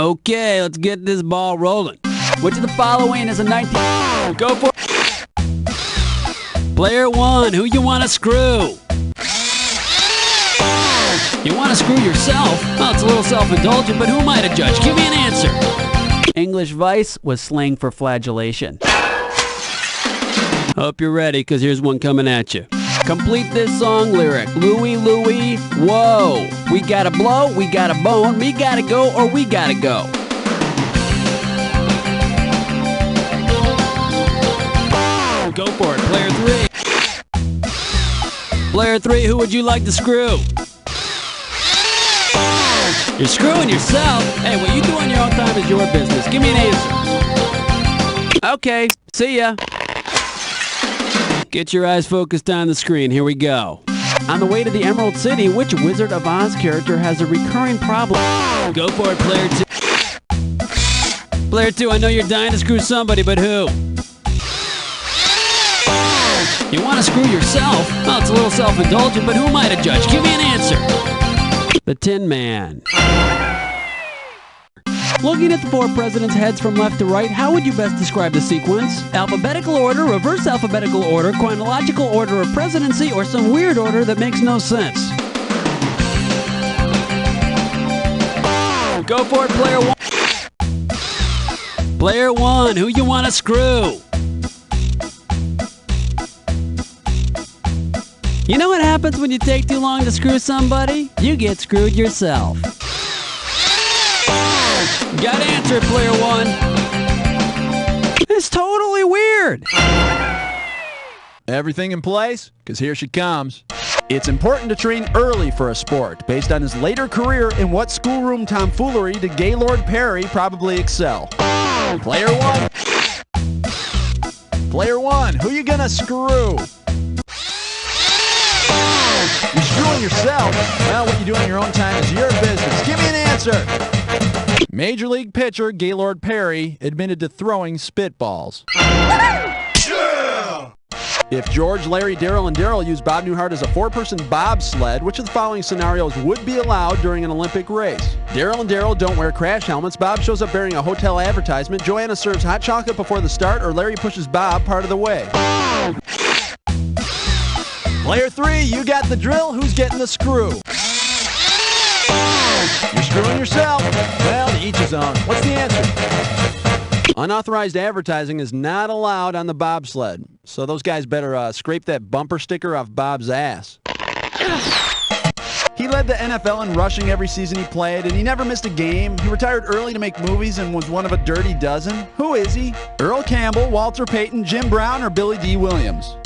Okay, let's get this ball rolling. Which of the following is a 19... Go for it. Player 1, who you want to screw? You want to screw yourself? Well, it's a little self-indulgent, but who am I to judge? Give me an answer. English Vice was slang for flagellation. Hope you're ready, because here's one coming at you. Complete this song lyric. Louie, Louie, whoa. We gotta blow, we gotta bone, me gotta go, or we gotta go. Go for it, player 3. Player 3, who would you like to screw? You're screwing yourself? Hey, what you do on your own time is your business. Give me an answer. Okay, see ya. Get your eyes focused on the screen. Here we go. On the way to the Emerald City, which Wizard of Oz character has a recurring problem? Go for it, player 2. Player 2, I know you're dying to screw somebody, but who? You want to screw yourself? Well, it's a little self-indulgent, but who am I to judge? Give me an answer. The Tin Man. Looking at the 4 presidents' heads from left to right, how would you best describe the sequence? Alphabetical order, reverse alphabetical order, chronological order of presidency, or some weird order that makes no sense? Go for it, player 1. Player 1, who you want to screw? You know what happens when you take too long to screw somebody? You get screwed yourself. Got to answer it, player 1. It's totally weird. Everything in place? Because here she comes. It's important to train early for a sport. Based on his later career, in what schoolroom tomfoolery did Gaylord Perry probably excel? Player 1. Player 1, who you gonna screw? You're screwing yourself? Well, what you do on your own time is your business. Give me an answer. Major League pitcher Gaylord Perry admitted to throwing spitballs. Yeah! If George, Larry, Daryl, and Daryl used Bob Newhart as a 4-person bobsled, which of the following scenarios would be allowed during an Olympic race? Daryl and Daryl don't wear crash helmets. Bob shows up bearing a hotel advertisement. Joanna serves hot chocolate before the start, or Larry pushes Bob part of the way. Player 3, you got the drill. Who's getting the screw? You're screwing yourself. Well, to each his own. What's the answer? Unauthorized advertising is not allowed on the bobsled, so those guys better scrape that bumper sticker off Bob's ass. He led the NFL in rushing every season he played, and he never missed a game. He retired early to make movies and was one of a dirty dozen. Who is he? Earl Campbell, Walter Payton, Jim Brown, or Billy D. Williams?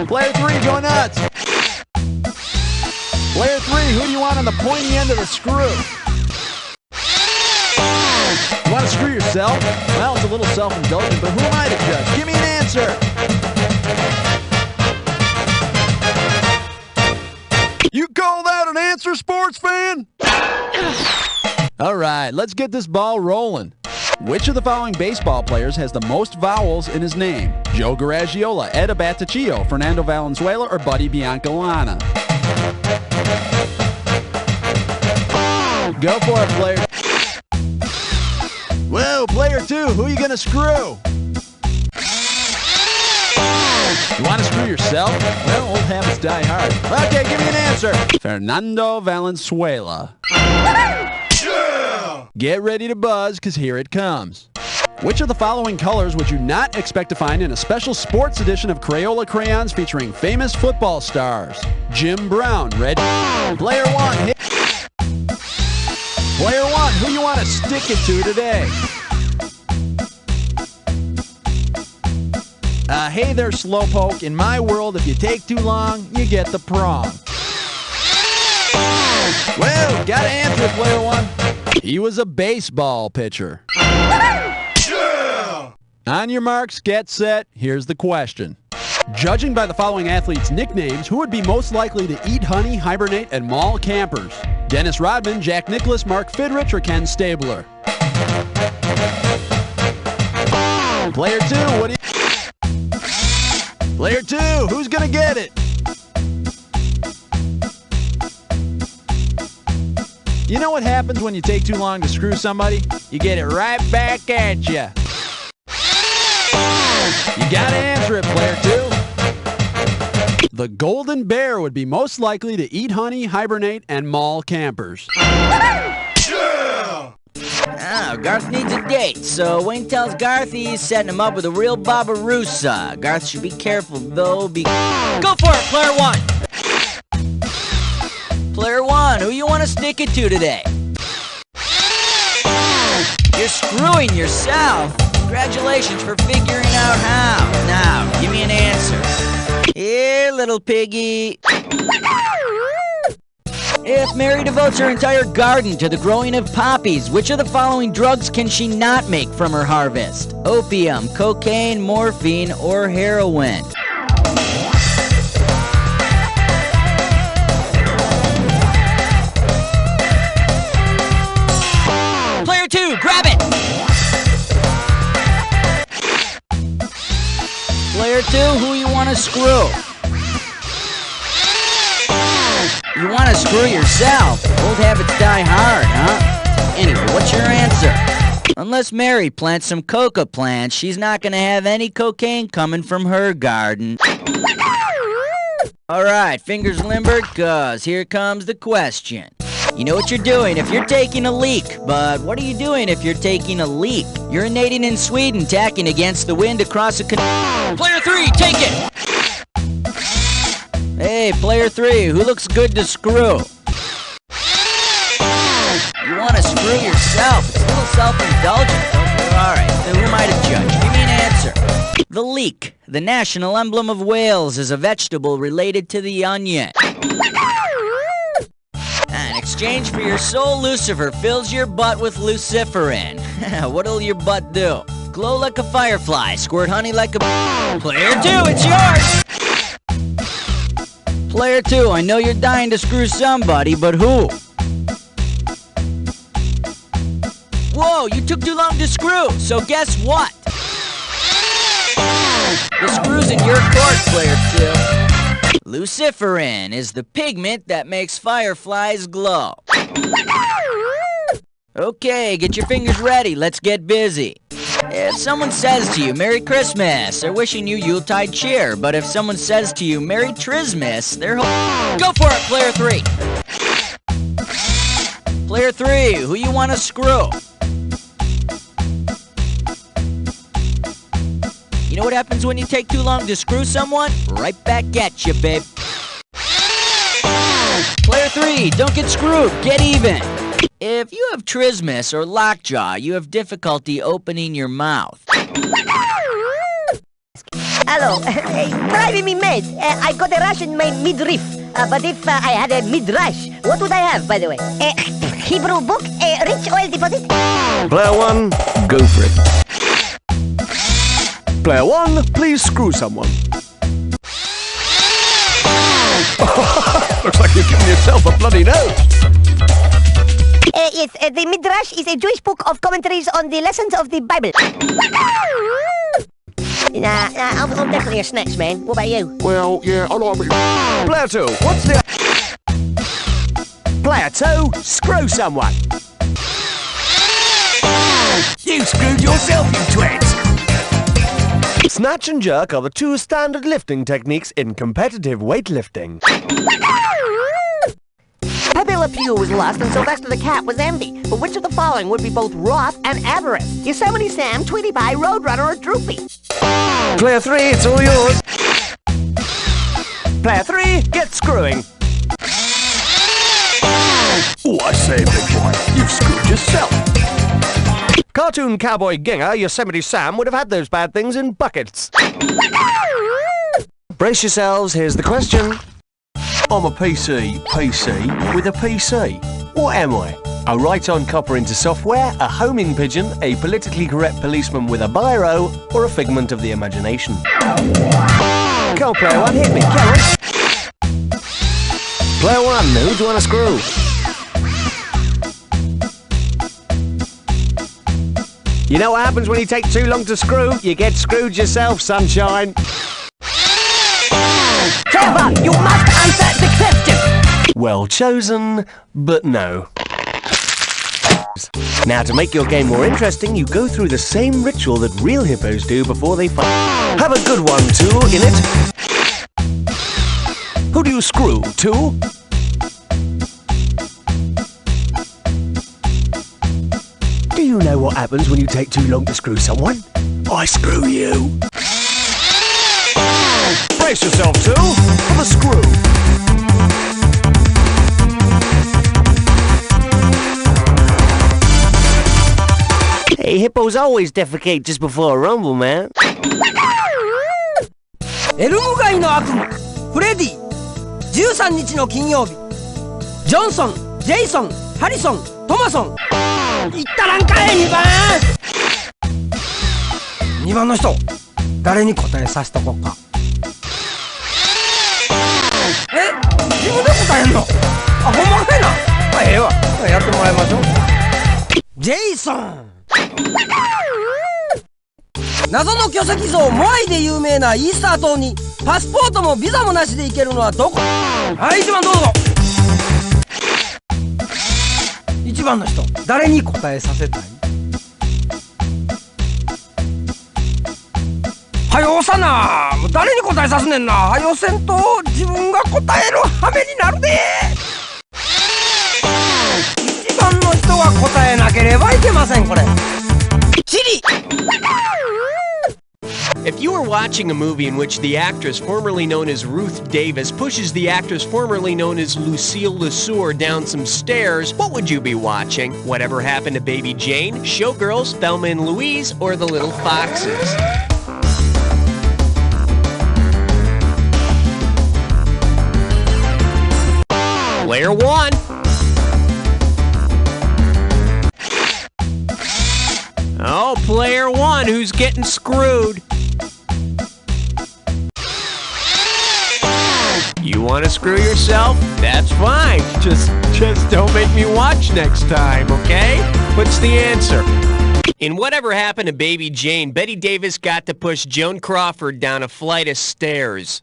Player 3, go nuts. Player 3, who do you want on the pointy end of the screw? You want to screw yourself? Well, it's a little self-indulgent, but who am I to judge? Give me an answer. You call that an answer, sports fan? All right, let's get this ball rolling. Which of the following baseball players has the most vowels in his name? Joe Garagiola, Ed Abatacchio, Fernando Valenzuela, or Buddy Biancalana? Go for it, player. Whoa, player 2, who are you gonna screw? You want to screw yourself? Well, old habits die hard. Okay, give me an answer. Fernando Valenzuela. Get ready to buzz, because here it comes. Which of the following colors would you not expect to find in a special sports edition of Crayola crayons featuring famous football stars? Jim Brown, red. Player 1, hit. Player 1, who you want to stick it to today? Hey there, slowpoke. In my world, if you take too long, you get the prong. Well, gotta answer it, player 1. He was a baseball pitcher. Yeah! On your marks, get set, here's the question. Judging by the following athletes' nicknames, who would be most likely to eat honey, hibernate, and maul campers? Dennis Rodman, Jack Nicklaus, Mark Fidrich, or Ken Stabler? Player 2, what do you... Player 2, who's gonna get it? You know what happens when you take too long to screw somebody? You get it right back at you. You gotta answer it, player 2. The golden bear would be most likely to eat honey, hibernate, and maul campers. Oh, Garth needs a date, so Wayne tells Garth he's setting him up with a real Barbarossa. Garth should be careful, though, Go for it, player 1! Player 1, who you want to stick it to today? You're screwing yourself! Congratulations for figuring out how. Now, give me an answer. Here, little piggy. If Mary devotes her entire garden to the growing of poppies, which of the following drugs can she not make from her harvest? Opium, cocaine, morphine, or heroin? Player 2, grab it! Player 2, who you want to screw? You want to screw yourself. Old habits die hard, huh? Anyway, what's your answer? Unless Mary plants some coca plants, she's not going to have any cocaine coming from her garden. Alright, fingers limbered, cause here comes the question. You know what you're doing if you're taking a leak, but what are you doing if you're taking a leak? Urinating in Sweden, tacking against the wind across a canal. Player 3, take it! Hey, player 3, who looks good to screw? You want to screw yourself. It's a little self-indulgent, don't you? Alright, so who am I to judge? Give me an answer. The leek, the national emblem of Wales, is a vegetable related to the onion. In exchange for your soul, Lucifer fills your butt with luciferin. What'll your butt do? Glow like a firefly, squirt honey like a... Player 2, it's yours! Player 2, I know you're dying to screw somebody, but who? Whoa, you took too long to screw, so guess what? The screw's in your court, player 2. Luciferin is the pigment that makes fireflies glow. Okay, get your fingers ready, let's get busy. If someone says to you, Merry Christmas, they're wishing you Yuletide cheer. But if someone says to you, Merry Trismas, they're Go for it, player 3! Player 3, who you want to screw? You know what happens when you take too long to screw someone? Right back at you, babe. Player 3, don't get screwed, get even! If you have trismus or lockjaw, you have difficulty opening your mouth. Hello, driving me mad. I got a rush in my midriff. But if I had a mid-rush, what would I have, by the way? Hebrew book, rich oil deposit? Player 1, go for it. Player 1, please screw someone. Looks like you've given yourself a bloody note. Yes, the Midrash is a Jewish book of commentaries on the lessons of the Bible. I'm definitely a snitch, man. What about you? Well, yeah, I like it. Player 2, what's the... Player 2, screw someone. You screwed yourself, you twit! Snatch and jerk are the two standard lifting techniques in competitive weightlifting. Pepe Le Pew was lust and Sylvester the Cat was envy. But which of the following would be both wrath and avarice? Yosemite Sam, Tweety Pie, Roadrunner, or Droopy? Player 3, it's all yours. Player 3, get screwing. Oh, I say, big boy, you've screwed yourself. Cartoon cowboy Ginger, Yosemite Sam, would have had those bad things in buckets. Brace yourselves, here's the question. I'm a PC with a PC. What am I? A right-on copper into software, a homing pigeon, a politically correct policeman with a biro, or a figment of the imagination? Come on, player 1, hit me, come on. Player 1, who do you want to screw? You know what happens when you take too long to screw? You get screwed yourself, sunshine. Trevor, you must answer the question! Well chosen, but no. Now, to make your game more interesting, you go through the same ritual that real hippos do before they fight. Have a good one, too, in it. Who do you screw, too? Do you know what happens when you take too long to screw someone? I screw you. Brace yourself, too, for the screw. Hey, hippos always defecate just before a rumble, man. エルム街の悪夢フレディ13日の金曜日ジョンソン、ジェイソン、ハリソン、トマソン言ったらんかい2番2番の人誰に答えさせとこっか自分で答えんのあ、ほんまかいなええわやってもらいましょうジェイソン謎の巨石像モアイで有名なイースター島にパスポートもビザもなしで行けるのはどこはい1番どうぞ1番の人誰に答えさせたいはようさな誰に答えさすねんなはよせんと自分が答える羽目になるで1番の人は答えなければいけませんこれチリIf you were watching a movie in which the actress formerly known as Ruth Davis pushes the actress formerly known as Lucille LeSueur down some stairs, what would you be watching? Whatever Happened to Baby Jane, Showgirls, Thelma and Louise, or The Little Foxes? Player 1. Oh, player 1, who's getting screwed? You want to screw yourself? That's fine. Just don't make me watch next time, okay? What's the answer? In Whatever Happened to Baby Jane, Betty Davis got to push Joan Crawford down a flight of stairs.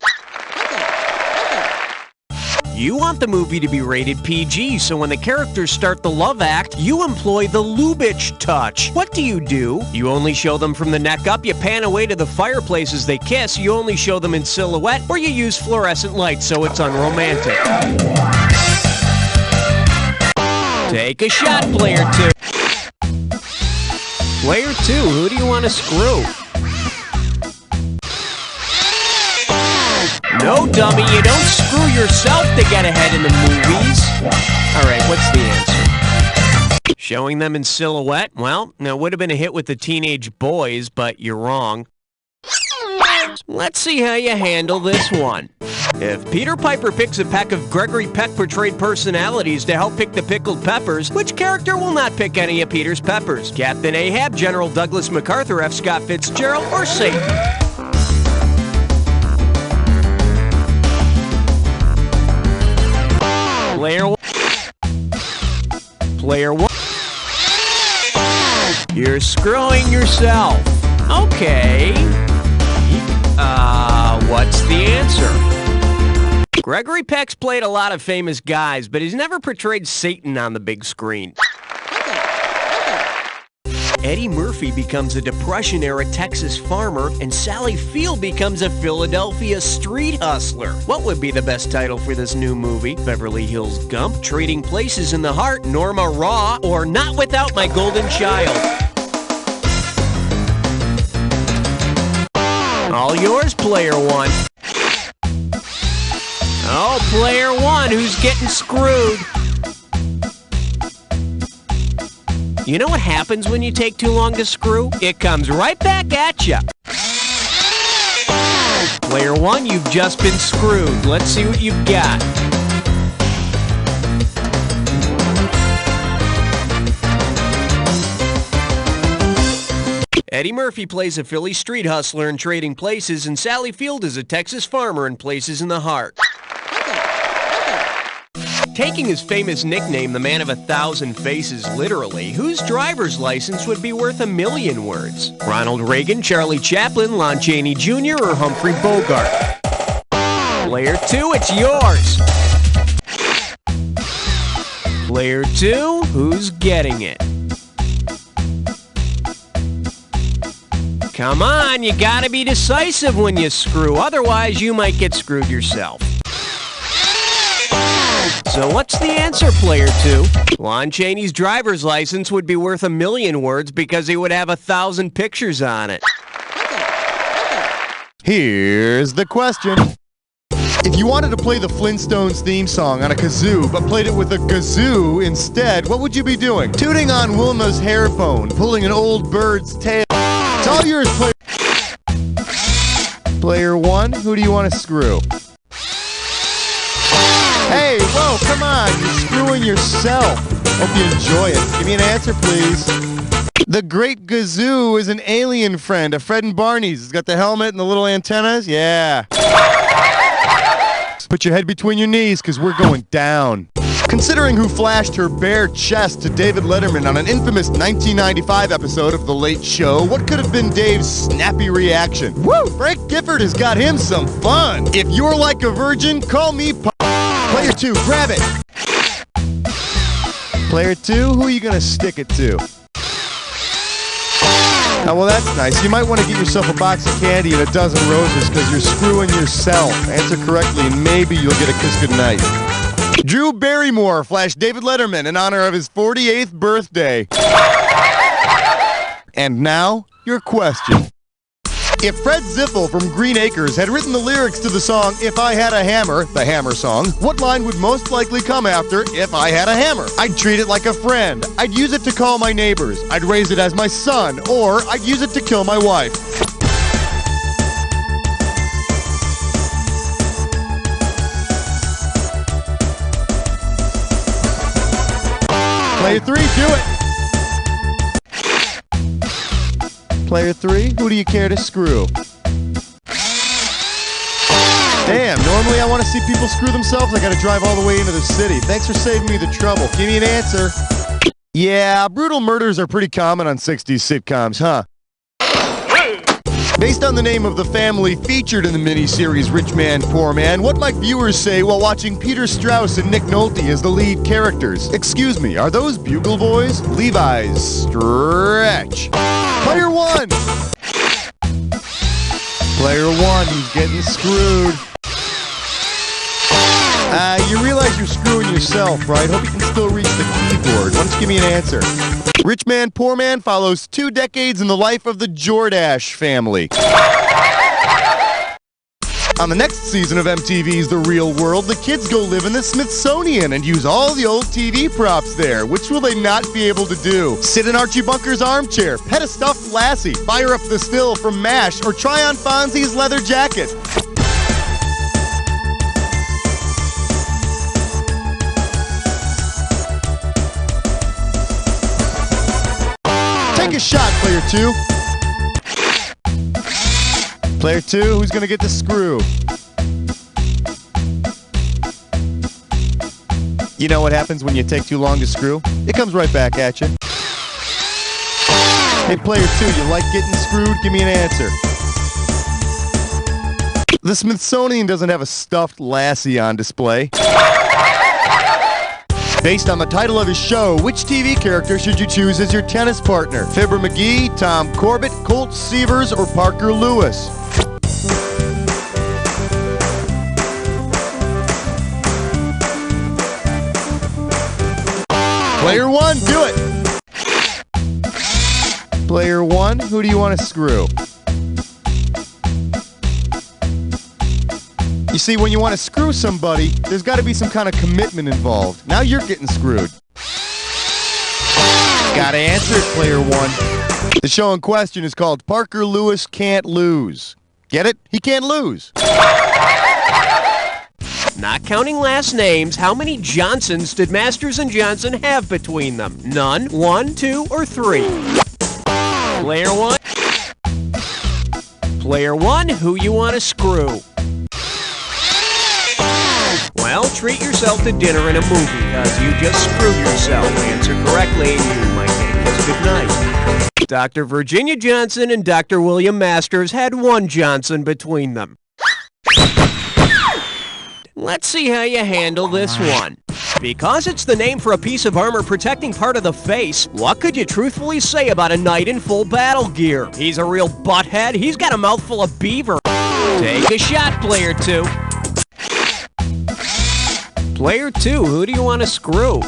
You want the movie to be rated PG, so when the characters start the love act, you employ the Lubitsch touch. What do? You only show them from the neck up, you pan away to the fireplace as they kiss, you only show them in silhouette, or you use fluorescent lights so it's unromantic. Take a shot, player 2. Player 2, who do you want to screw? No, dummy, you don't screw yourself to get ahead in the movies. Alright, what's the answer? Showing them in silhouette? Well, it would have been a hit with the teenage boys, but you're wrong. Let's see how you handle this one. If Peter Piper picks a peck of Gregory Peck portrayed personalities to help pick the pickled peppers, which character will not pick any of Peter's peppers? Captain Ahab, General Douglas MacArthur, F. Scott Fitzgerald, or Satan? Player 1. You're screwing yourself. Okay. What's the answer? Gregory Peck's played a lot of famous guys, but he's never portrayed Satan on the big screen. Eddie Murphy becomes a Depression-era Texas farmer, and Sally Field becomes a Philadelphia street hustler. What would be the best title for this new movie? Beverly Hills Gump, Trading Places in the Heart, Norma Raw, or Not Without My Golden Child? All yours, player 1. Oh, player 1, who's getting screwed? You know what happens when you take too long to screw? It comes right back at you. Player 1, you've just been screwed. Let's see what you've got. Eddie Murphy plays a Philly street hustler in Trading Places, and Sally Field is a Texas farmer in Places in the Heart. Taking his famous nickname, the Man of 1,000 Faces, literally, whose driver's license would be worth 1,000,000 words? Ronald Reagan, Charlie Chaplin, Lon Chaney Jr., or Humphrey Bogart? Player 2, it's yours. Player 2, who's getting it? Come on, you gotta be decisive when you screw, otherwise you might get screwed yourself. So what's the answer, player 2? Lon Chaney's driver's license would be worth 1,000,000 words because he would have 1,000 pictures on it. Here's the question. If you wanted to play the Flintstones theme song on a kazoo, but played it with a gazoo instead, what would you be doing? Tooting on Wilma's hair bone, pulling an old bird's tail. It's all yours, Player 1, who do you want to screw? Hey, whoa, come on, you're screwing yourself. Hope you enjoy it. Give me an answer, please. The Great Gazoo is an alien friend of Fred and Barney's. It's got the helmet and the little antennas. Yeah. Put your head between your knees, because we're going down. Considering who flashed her bare chest to David Letterman on an infamous 1995 episode of The Late Show, what could have been Dave's snappy reaction? Woo! Frank Gifford has got him some fun. If you're like a virgin, call me Player 2, grab it. Player 2, who are you going to stick it to? Oh, well, that's nice. You might want to get yourself a box of candy and a dozen roses because you're screwing yourself. Answer correctly and maybe you'll get a kiss goodnight. Drew Barrymore flashed David Letterman in honor of his 48th birthday. And now, your question. If Fred Ziffel from Green Acres had written the lyrics to the song If I Had a Hammer, the Hammer song, what line would most likely come after If I Had a Hammer? I'd treat it like a friend. I'd use it to call my neighbors. I'd raise it as my son. Or I'd use it to kill my wife. Player 3, do it! Player 3, who do you care to screw? Damn, normally I want to see people screw themselves. I gotta drive all the way into the city. Thanks for saving me the trouble. Give me an answer. Yeah, brutal murders are pretty common on 60s sitcoms, huh? Based on the name of the family featured in the miniseries Rich Man, Poor Man, what might viewers say while watching Peter Strauss and Nick Nolte as the lead characters? Excuse me, are those Bugle Boys? Levi's stretch. Player 1! Player 1, who's getting screwed? You realize you're screwing yourself, right? Hope you can still reach the keyboard. Why don't you give me an answer? Rich Man, Poor Man follows 2 decades in the life of the Jordache family. On the next season of MTV's The Real World, the kids go live in the Smithsonian and use all the old TV props there. Which will they not be able to do? Sit in Archie Bunker's armchair, pet a stuffed lassie, fire up the still from MASH, or try on Fonzie's leather jacket. Take a shot, Player 2. Player 2, who's going to get the screw? You know what happens when you take too long to screw? It comes right back at you. Hey, Player 2, you like getting screwed? Give me an answer. The Smithsonian doesn't have a stuffed lassie on display. Based on the title of his show, which TV character should you choose as your tennis partner? Fibber McGee, Tom Corbett, Colt Seavers, or Parker Lewis? Player 1, do it! Player 1, who do you want to screw? You see, when you want to screw somebody, there's got to be some kind of commitment involved. Now you're getting screwed. Gotta answer it, Player 1. The show in question is called Parker Lewis Can't Lose. Get it? He can't lose. Not counting last names, how many Johnsons did Masters and Johnson have between them? None, 1, 2, or 3? Player 1? Player 1, who you want to screw? Well, treat yourself to dinner and a movie, because you just screwed yourself. Answer correctly, and you might get a kiss goodnight. Dr. Virginia Johnson and Dr. William Masters had 1 Johnson between them. Let's see how you handle this one. Because it's the name for a piece of armor protecting part of the face, what could you truthfully say about a knight in full battle gear? He's a real butthead. He's got a mouthful of beaver. Take a shot, player 2. Player 2, who do you want to screw?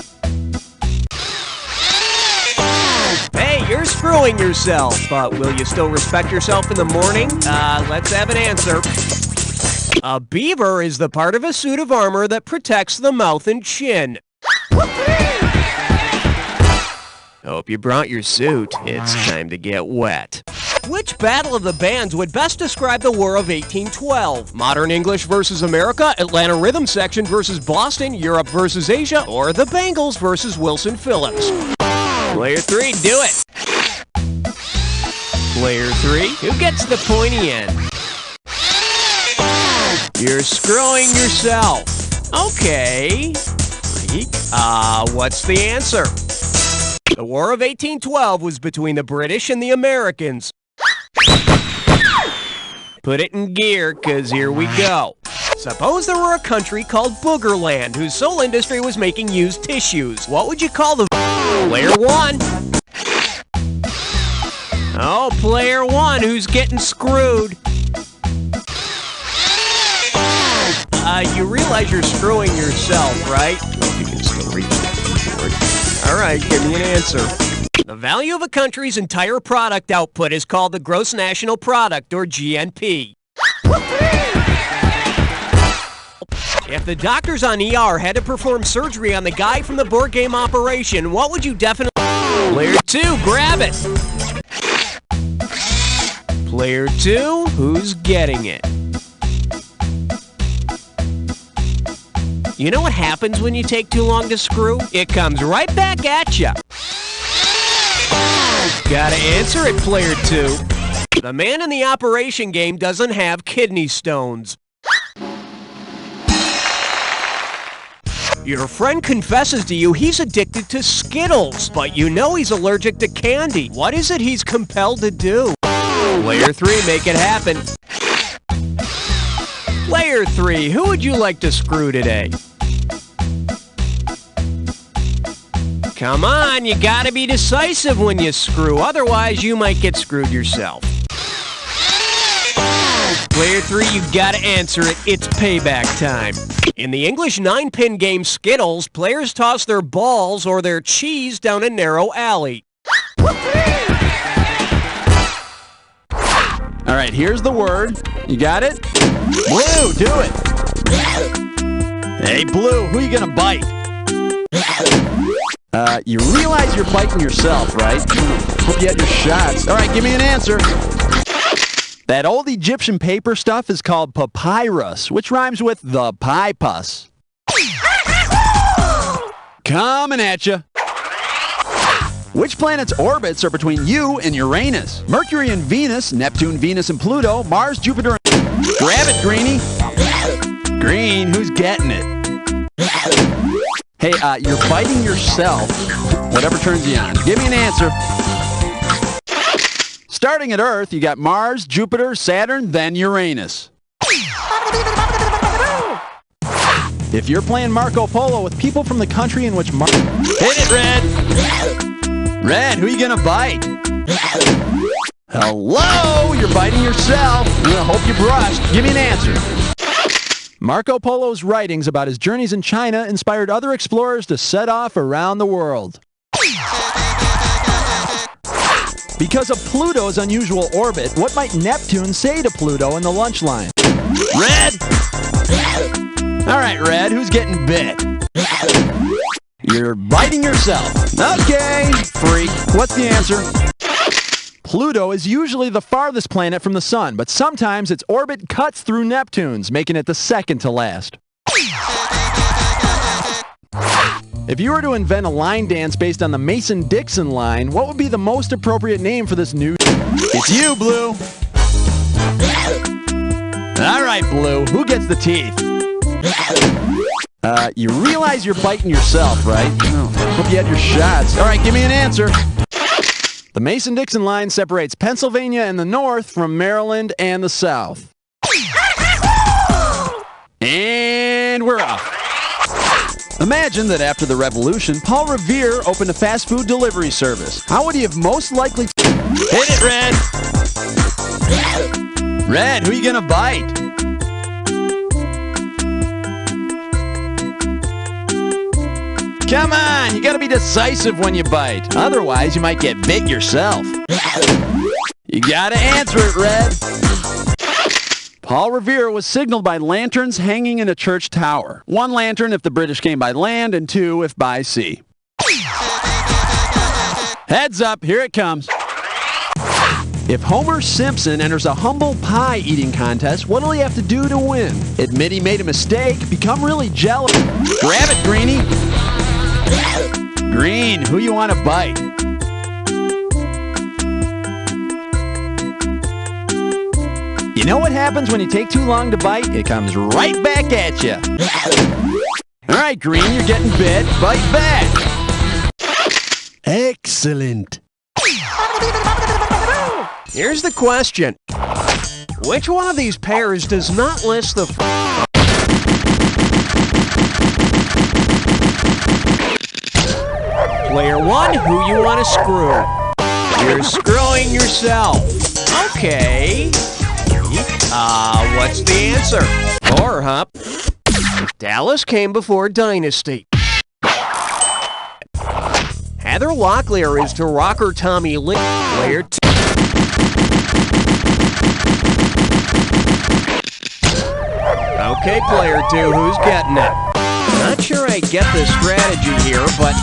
Hey, you're screwing yourself, but will you still respect yourself in the morning? Let's have an answer. A beaver is the part of a suit of armor that protects the mouth and chin. Hope you brought your suit. It's time to get wet. Which battle of the bands would best describe the War of 1812? Modern English versus America, Atlanta Rhythm Section versus Boston, Europe versus Asia, or the Bengals versus Wilson Phillips? Player 3, do it! Player 3, who gets the pointy end? You're screwing yourself. Okay. What's the answer? The War of 1812 was between the British and the Americans. Put it in gear, 'cause here we go. Suppose there were a country called Boogerland whose sole industry was making used tissues. What would you call the... Player 1. Oh, player 1, who's getting screwed? You realize you're screwing yourself, right? Hope you can still reach the keyboard. All right, give me an answer. The value of a country's entire product output is called the Gross National Product, or GNP. If the doctors on ER had to perform surgery on the guy from the board game Operation, what would you definitely... Player 2, grab it! Player 2, who's getting it? You know what happens when you take too long to screw? It comes right back at you. Gotta answer it, player 2. The man in the Operation game doesn't have kidney stones. Your friend confesses to you he's addicted to Skittles, but you know he's allergic to candy. What is it he's compelled to do? Player 3, make it happen. Player 3, who would you like to screw today? Come on, you gotta be decisive when you screw, otherwise you might get screwed yourself. Player 3, you gotta answer it. It's payback time. In the English 9-pin game Skittles, players toss their balls or their cheese down a narrow alley. All right, here's the word. You got it? Blue, do it. Hey, Blue, who are you gonna bite? You realize you're biting yourself, right? Hope you had your shots. All right, give me an answer. That old Egyptian paper stuff is called papyrus, which rhymes with the pie pus. Coming at you. Which planet's orbits are between you and Uranus? Mercury and Venus, Neptune, Venus and Pluto, Mars, Jupiter, and... Grab it, Greenie. Green, who's getting it? Hey, you're biting yourself. Whatever turns you on. Give me an answer. Starting at Earth, you got Mars, Jupiter, Saturn, then Uranus. If you're playing Marco Polo with people from the country in which Hit it, Red! Red, who you gonna bite? Hello? You're biting yourself. I hope you brushed. Give me an answer. Marco Polo's writings about his journeys in China inspired other explorers to set off around the world. Because of Pluto's unusual orbit, what might Neptune say to Pluto in the lunch line? Red! All right, Red, who's getting bit? You're biting yourself. Okay, freak. What's the answer? Pluto is usually the farthest planet from the sun, but sometimes its orbit cuts through Neptune's, making it the second to last. If you were to invent a line dance based on the Mason-Dixon line, what would be the most appropriate name for this new... It's you, Blue! All right, Blue, who gets the teeth? You realize you're biting yourself, right? Hope you had your shots. All right, give me an answer. The Mason-Dixon line separates Pennsylvania and the north from Maryland and the south. And we're off. Imagine that after the revolution, Paul Revere opened a fast food delivery service. How would he have most likely... Hit it, Red! Red, who you gonna bite? Come on, you gotta be decisive when you bite. Otherwise, you might get bit yourself. You gotta answer it, Red. Paul Revere was signaled by lanterns hanging in a church tower. 1 lantern if the British came by land, and 2 if by sea. Heads up, here it comes. If Homer Simpson enters a humble pie eating contest, what will he have to do to win? Admit he made a mistake, become really jealous. Grab it, Greenie. Green, who you want to bite? You know what happens when you take too long to bite? It comes right back at you. All right, Green, you're getting bit. Bite back. Excellent. Here's the question. Which one of these pairs does not list the... Player 1, who you want to screw? You're screwing yourself. Okay. What's the answer? 4, huh? Dallas came before Dynasty. Heather Locklear is to rocker Tommy Lee. Player 2. Okay, player 2, who's getting it? Not sure I get the strategy here, but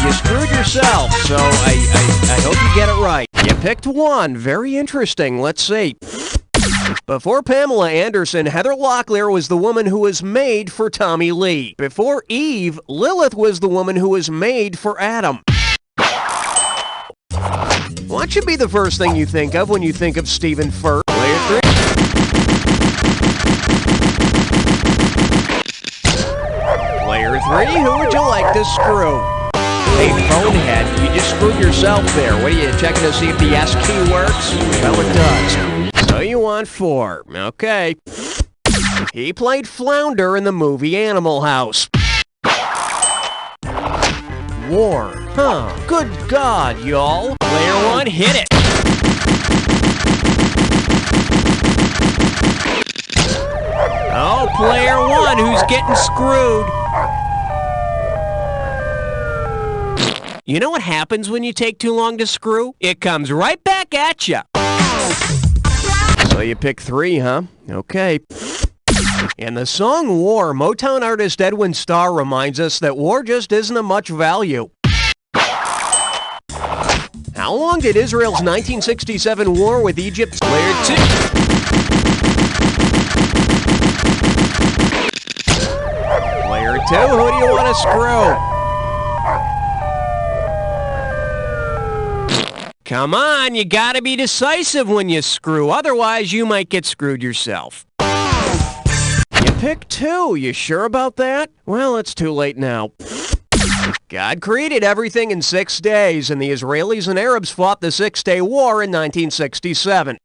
you screwed yourself, so I hope you get it right. You picked 1. Very interesting. Let's see. Before Pamela Anderson, Heather Locklear was the woman who was made for Tommy Lee. Before Eve, Lilith was the woman who was made for Adam. What should be the first thing you think of when you think of Stephen Furt? Player 3. Player 3, who would you like to screw? Hey, bonehead, you just screwed yourself there. What are you, checking to see if the S key works? Well, it does. So you want 4. Okay. He played Flounder in the movie Animal House. War. Huh. Good God, y'all. Player 1, hit it. Oh, player 1, who's getting screwed? You know what happens when you take too long to screw? It comes right back at you. So you pick 3, huh? Okay. In the song War, Motown artist Edwin Starr reminds us that war just isn't of much value. How long did Israel's 1967 war with Egypt? Player 2. Player 2, who do you want to screw? Come on, you gotta be decisive when you screw, otherwise you might get screwed yourself. You picked 2, you sure about that? Well, it's too late now. God created everything in 6 days, and the Israelis and Arabs fought the 6-Day War in 1967.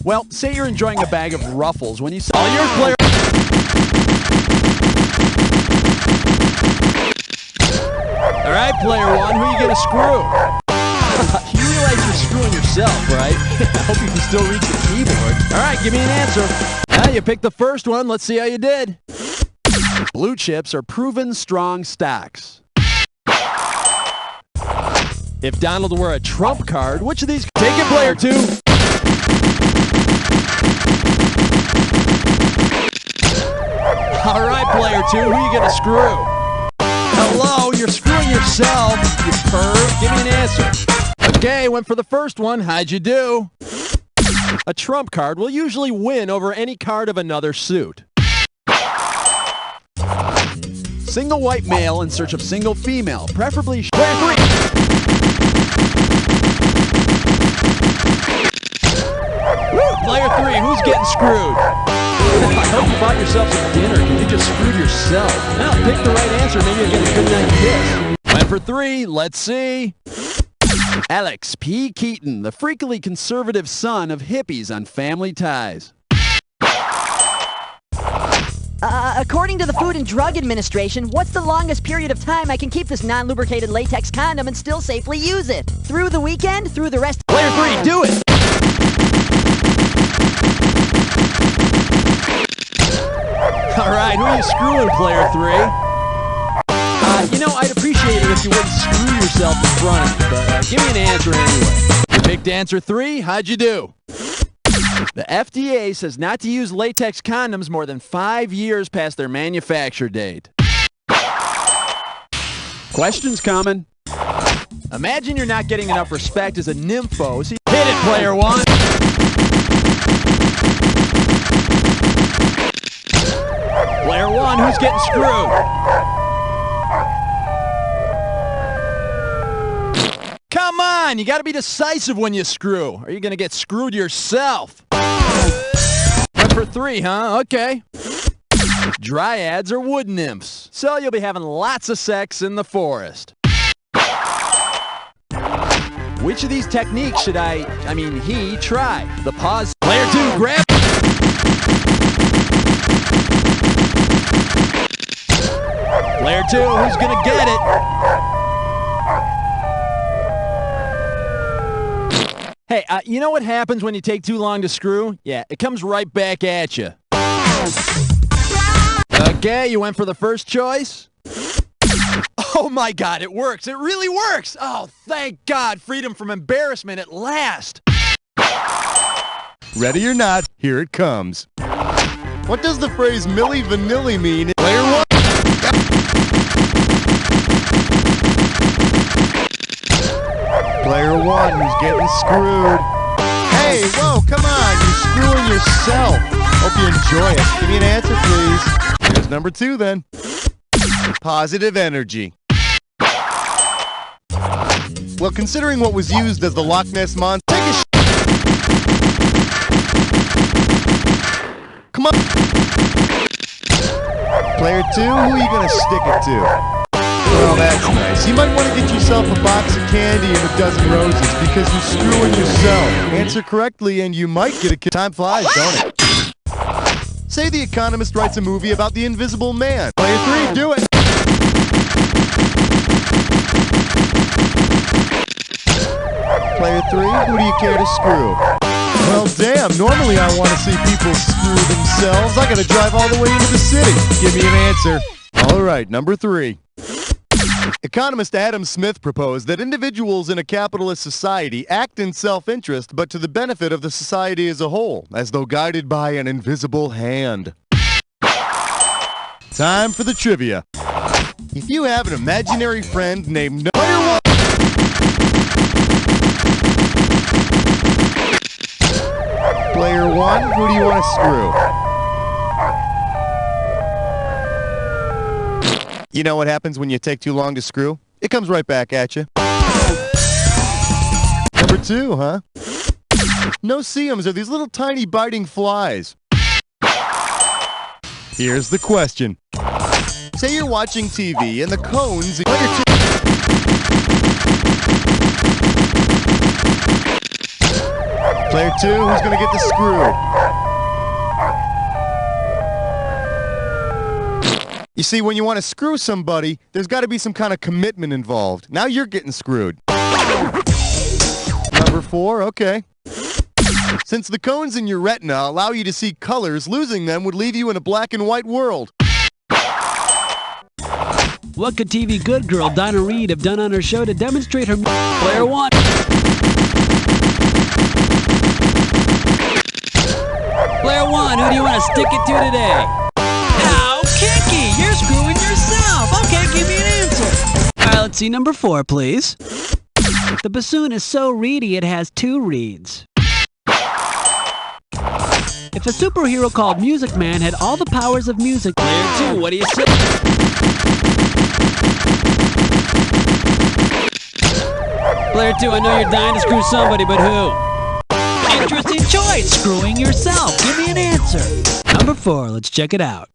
Well, say you're enjoying a bag of Ruffles when you saw your player... All right, player 1, who are you going to screw? You realize you're screwing yourself, right? I hope you can still reach the keyboard. All right, give me an answer. You picked the first one. Let's see how you did. Blue chips are proven strong stocks. If Donald were a trump card, which of these... Take it, player 2. All right, player 2, who are you going to screw? Hello, you're screwing yourself, you perv. Give me an answer. Okay, went for the first one. How'd you do? A trump card will usually win over any card of another suit. Single white male in search of single female, preferably... Player 3. Player 3, who's getting screwed? I hope you bought yourself some dinner because you just screwed yourself. Now, pick the right answer, maybe you'll get a good night kiss. Went for 3, let's see. Alex P. Keaton, the freakily conservative son of hippies on Family Ties. According to the Food and Drug Administration, what's the longest period of time I can keep this non-lubricated latex condom and still safely use it? Through the weekend? Through the rest? Player 3, do it! All right, who are you screwing, player 3? I'd appreciate it if you wouldn't screw yourself in front of me, but give me an answer anyway. You picked answer 3. How'd you do? The FDA says not to use latex condoms more than 5 years past their manufacture date. Questions coming. Imagine you're not getting enough respect as a nympho, so hit it, player 1. Player 1, who's getting screwed? Come on, you got to be decisive when you screw, or you're going to get screwed yourself. Went for 3, huh? Okay. Dryads are wood nymphs, so you'll be having lots of sex in the forest. Which of these techniques should he try? The pause. Player 2, grab. Player 2, who's going to get it? Hey, you know what happens when you take too long to screw? Yeah, it comes right back at you. Okay, you went for the first choice? Oh my God, it works. It really works. Oh, thank God. Freedom from embarrassment at last. Ready or not, here it comes. What does the phrase Milli Vanilli mean? Player 1. Player 1 who's getting screwed. Hey, whoa, come on, you're screwing yourself. Hope you enjoy it. Give me an answer, please. Here's number 2 then. Positive energy. Well, considering what was used as the Loch Ness Monster, take a Come on. Player 2, who are you going to stick it to? Well, that's nice. You might want to get yourself a box of candy and a dozen roses because you're screwing yourself. Answer correctly and you might get a kiss. Time flies, don't it? Say The Economist writes a movie about the Invisible Man. Player 3, do it. Player 3, who do you care to screw? Well, damn, normally I want to see people screw themselves. I gotta drive all the way into the city. Give me an answer. All right, number 3. Economist Adam Smith proposed that individuals in a capitalist society act in self-interest but to the benefit of the society as a whole, as though guided by an invisible hand. Time for the trivia. If you have an imaginary friend named Player 1... Player 1, who do you want to screw? You know what happens when you take too long to screw? It comes right back at you. Number 2, huh? No-see-ums are these little tiny biting flies. Here's the question. Say you're watching TV and the cones... Player 2, who's going to get the screw? You see, when you want to screw somebody, there's got to be some kind of commitment involved. Now you're getting screwed. Number 4, okay. Since the cones in your retina allow you to see colors, losing them would leave you in a black and white world. What could TV good girl Donna Reed have done on her show to demonstrate her... Player 1. Player 1, who do you want to stick it to today? Ow, Kiki, you're screwing yourself. Okay, give me an answer. All right, let's see number 4, please. The bassoon is so reedy it has 2 reeds. If a superhero called Music Man had all the powers of music... Player 2, what do you say? Player 2, I know you're dying to screw somebody, but who? Interesting choice, screwing yourself. Give me an answer. Number 4, let's check it out.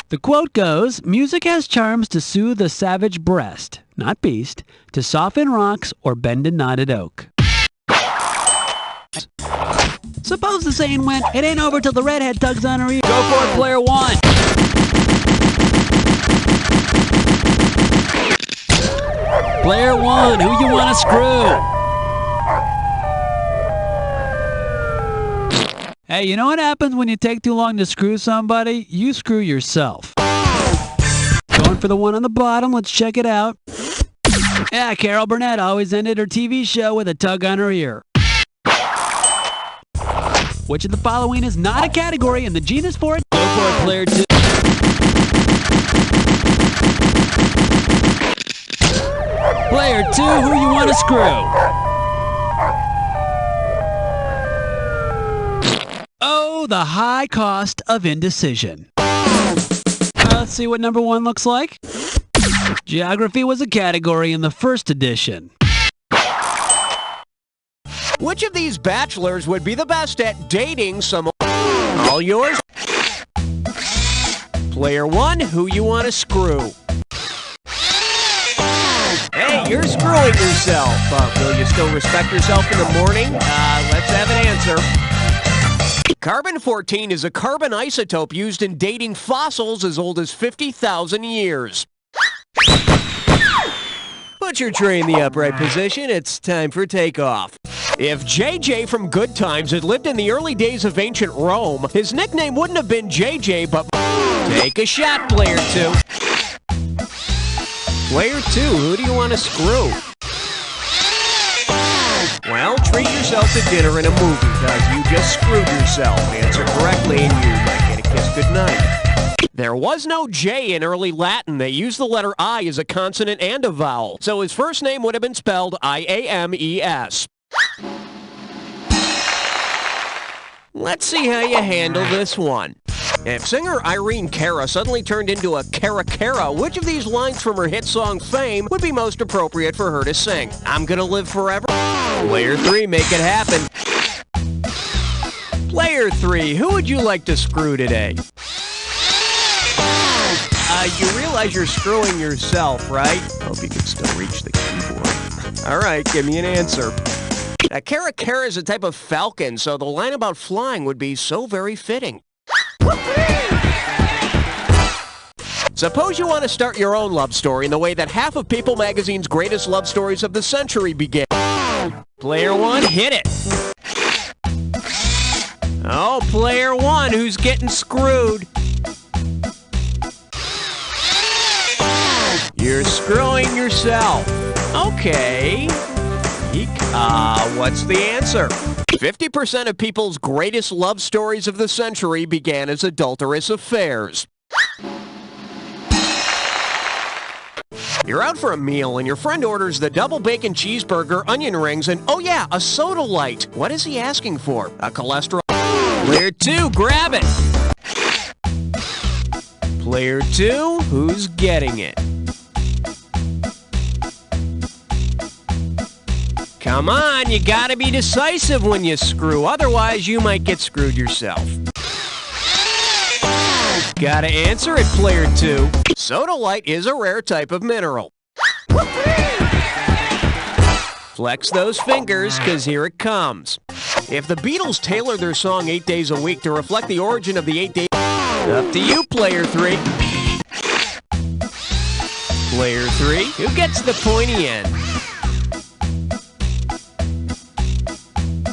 The quote goes, music has charms to soothe a savage breast, not beast, to soften rocks or bend a knotted oak. Suppose the saying went, it ain't over till the redhead tugs on her ear. Go for it, Player 1. Player 1, who you want to screw? Hey, you know what happens when you take too long to screw somebody? You screw yourself. Going for the one on the bottom, let's check it out. Yeah, Carol Burnett always ended her TV show with a tug on her ear. Which of the following is not a category in the genus for it? Go for it, player 2. Player 2, who you want to screw? Oh, the high cost of indecision. Let's see what number 1 looks like. Geography was a category in the first edition. Which of these bachelors would be the best at dating someone? All yours? Player 1, who you want to screw? Hey, you're screwing yourself. Will you still respect yourself in the morning? Let's have an answer. Carbon-14 is a carbon isotope used in dating fossils as old as 50,000 years. Put your tray in the upright position. It's time for takeoff. If JJ from Good Times had lived in the early days of ancient Rome, his nickname wouldn't have been JJ, but take a shot, player 2. Player 2, who do you want to screw? Well, treat yourself to dinner and a movie, because you just screwed yourself. Answer correctly and you might get a kiss goodnight. There was no J in early Latin. They used the letter I as a consonant and a vowel, so his first name would have been spelled I-A-M-E-S. Let's see how you handle this one. If singer Irene Cara suddenly turned into a Cara, which of these lines from her hit song Fame would be most appropriate for her to sing? I'm gonna live forever? Player 3, make it happen. Player 3, who would you like to screw today? You realize you're screwing yourself, right? Hope you can still reach the keyboard. All right, give me an answer. Now, Cara is a type of falcon, so the line about flying would be so very fitting. Suppose you want to start your own love story in the way that half of People magazine's greatest love stories of the century began. Player 1, hit it. Oh, player 1, who's getting screwed? You're screwing yourself. Okay. What's the answer? 50% of people's greatest love stories of the century began as adulterous affairs. You're out for a meal and your friend orders the double bacon cheeseburger, onion rings, and oh yeah, a soda light. What is he asking for? A cholesterol? Player 2, grab it. Player 2, who's getting it? Come on, you gotta be decisive when you screw, otherwise you might get screwed yourself. Gotta answer it, player 2. Soda light is a rare type of mineral. Flex those fingers, cause here it comes. If the Beatles tailored their song 8 Days a Week to reflect the origin of the 8 days... Up to you, player 3. Player 3, who gets the pointy end?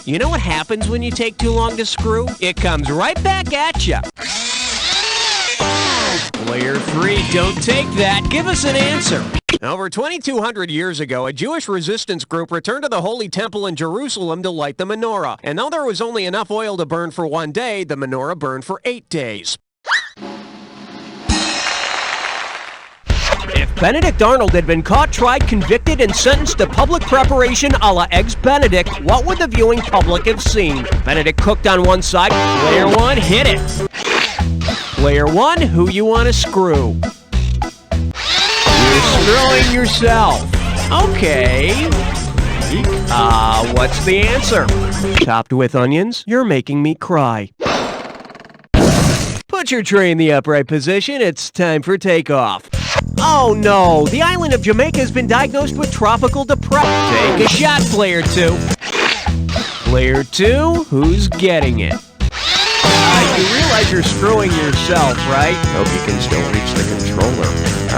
You know what happens when you take too long to screw? It comes right back at you. Player 3, don't take that. Give us an answer. Over 2,200 years ago, a Jewish resistance group returned to the Holy Temple in Jerusalem to light the menorah. And though there was only enough oil to burn for 1 day, the menorah burned for 8 days. If Benedict Arnold had been caught, tried, convicted, and sentenced to public preparation a la Eggs Benedict, what would the viewing public have seen? Benedict cooked on one side. Player 1, hit it. Player 1, who you want to screw? You're screwing yourself. Okay. What's the answer? Topped with onions, you're making me cry. Put your tray in the upright position. It's time for takeoff. Oh no, the island of Jamaica has been diagnosed with tropical depression. Take a shot, player 2. Player 2, who's getting it? You realize you're screwing yourself, right? Hope you can still reach the controller.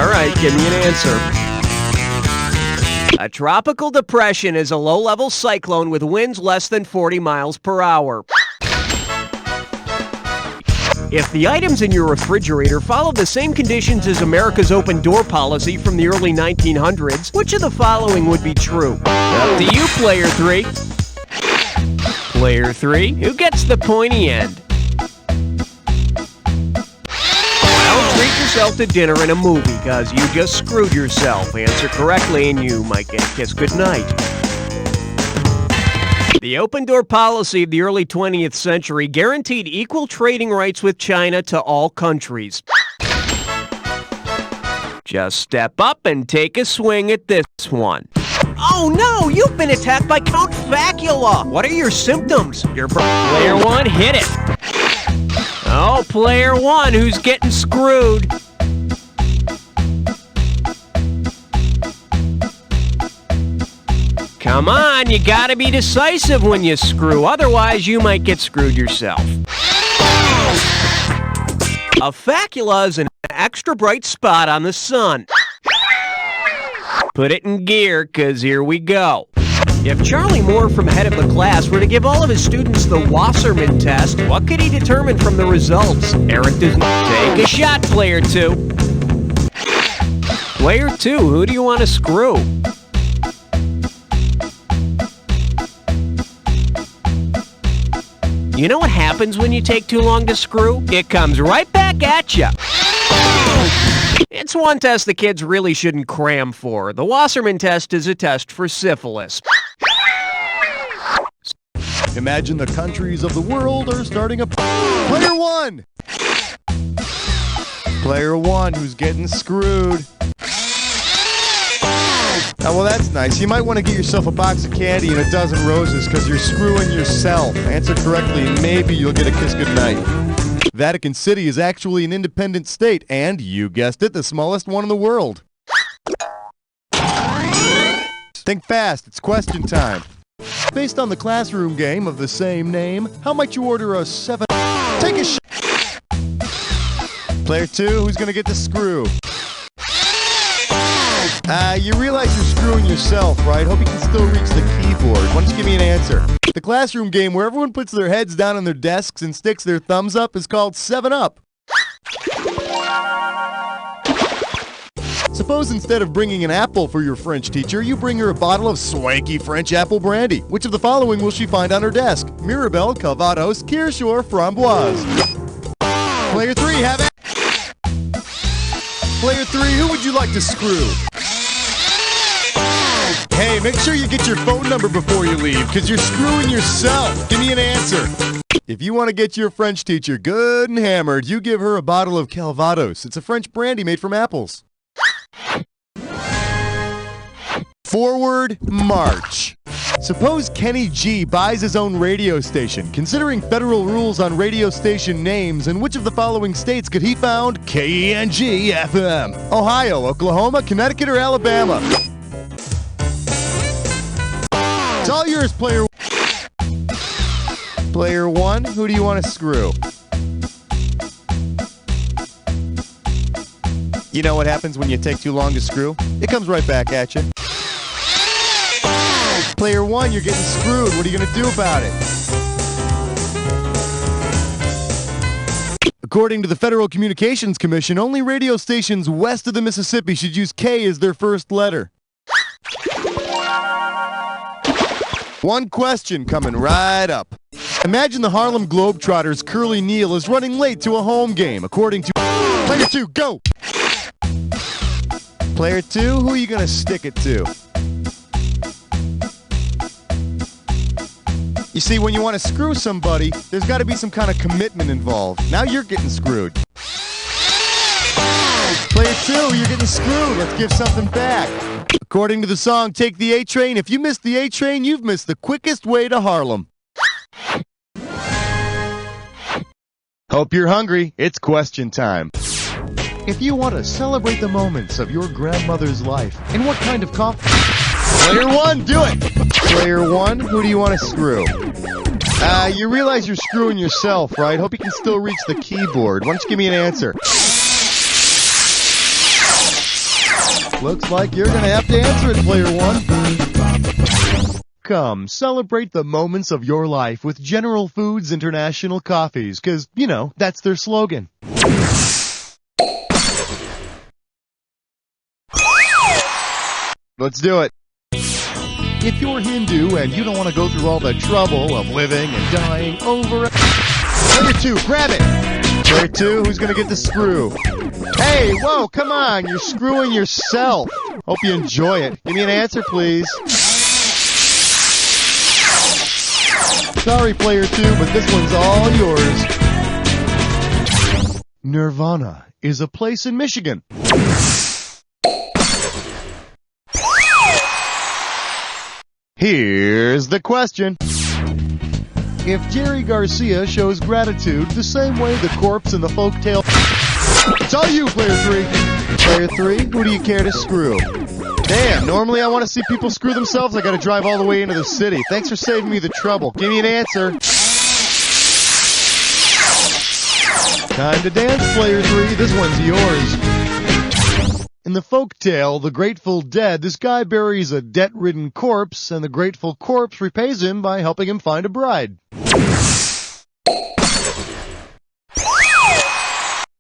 All right, give me an answer. A tropical depression is a low-level cyclone with winds less than 40 miles per hour. If the items in your refrigerator follow the same conditions as America's open door policy from the early 1900s, which of the following would be true? Up to you, Player 3. Player 3, who gets the pointy end? Well, treat yourself to dinner and a movie, because you just screwed yourself. Answer correctly and you might get a kiss goodnight. The open door policy of the early 20th century guaranteed equal trading rights with China to all countries. Just step up and take a swing at this one. Oh no, you've been attacked by Count Facula. What are your symptoms? Player 1, hit it. Oh, Player 1, who's getting screwed? Come on, you gotta be decisive when you screw, otherwise you might get screwed yourself. A facula is an extra bright spot on the sun. Put it in gear, 'cause here we go. If Charlie Moore from Head of the Class were to give all of his students the Wasserman test, what could he determine from the results? Eric doesn't. Take a shot, Player 2. Player 2, who do you want to screw? You know what happens when you take too long to screw? It comes right back at you. It's one test the kids really shouldn't cram for. The Wasserman test is a test for syphilis. Imagine the countries of the world are starting a... Player 1! Player 1 who's getting screwed. Oh, well, that's nice. You might want to get yourself a box of candy and a dozen roses because you're screwing yourself. Answer correctly and maybe you'll get a kiss goodnight. Vatican City is actually an independent state and, you guessed it, the smallest one in the world. Think fast. It's question time. Based on the classroom game of the same name, how might you order a 7... Take a shot. Player 2, who's going to get the screw? You realize you're screwing yourself, right? Hope you can still reach the keyboard. Why don't you give me an answer? The classroom game where everyone puts their heads down on their desks and sticks their thumbs up is called 7-Up. Suppose instead of bringing an apple for your French teacher, you bring her a bottle of swanky French apple brandy. Which of the following will she find on her desk? Mirabelle, Calvados, Kirsch, or Framboise? Player 3, have it. Player 3, who would you like to screw? Hey, make sure you get your phone number before you leave, because you're screwing yourself. Give me an answer. If you want to get your French teacher good and hammered, you give her a bottle of Calvados. It's a French brandy made from apples. Forward march. Suppose Kenny G buys his own radio station. Considering federal rules on radio station names, in which of the following states could he found KENG FM? Ohio, Oklahoma, Connecticut, or Alabama? It's all yours, player. Player 1, who do you want to screw? You know what happens when you take too long to screw? It comes right back at you. Player 1, you're getting screwed. What are you going to do about it? According to the Federal Communications Commission, only radio stations west of the Mississippi should use K as their first letter. One question coming right up. Imagine the Harlem Globetrotters' Curly Neal is running late to a home game. According to Player 2, go! Player 2, who are you going to stick it to? You see, when you want to screw somebody, there's got to be some kind of commitment involved. Now you're getting screwed. Player 2, you're getting screwed. Let's give something back. According to the song Take the A-Train, if you missed the A-Train, you've missed the quickest way to Harlem. Hope you're hungry. It's question time. If you want to celebrate the moments of your grandmother's life, in what kind of coffee? Player 1, do it! Player 1, who do you want to screw? You realize you're screwing yourself, right? Hope you can still reach the keyboard. Why don't you give me an answer? Looks like you're going to have to answer it, player one. Come, celebrate the moments of your life with General Foods International Coffees, because, you know, that's their slogan. Let's do it. If you're Hindu and you don't want to go through all the trouble of living and dying over... Player two, grab it! Player two, who's going to get the screw? Hey, whoa, come on, you're screwing yourself. Hope you enjoy it. Give me an answer, please. Sorry, player two, but this one's all yours. Nirvana is a place in Michigan. Here's the question. If Jerry Garcia shows gratitude the same way the corpse in the folktale... It's all you, player three. Player three, who do you care to screw? Damn, normally I want to see people screw themselves. I gotta drive all the way into the city. Thanks for saving me the trouble. Give me an answer. Time to dance, player three. This one's yours. In the folktale, The Grateful Dead, this guy buries a debt-ridden corpse, and the grateful corpse repays him by helping him find a bride.